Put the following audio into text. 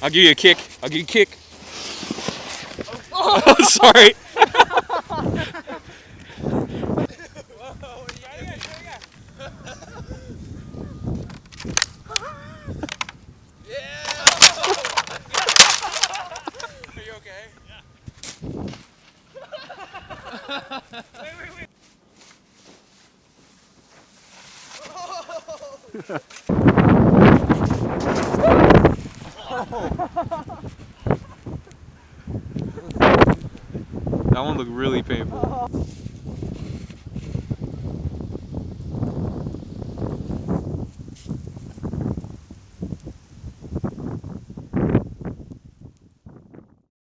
I'll give you a kick. I'll give you a kick. Oh, sorry. Are you okay? Yeah. Wait. That one looked really painful.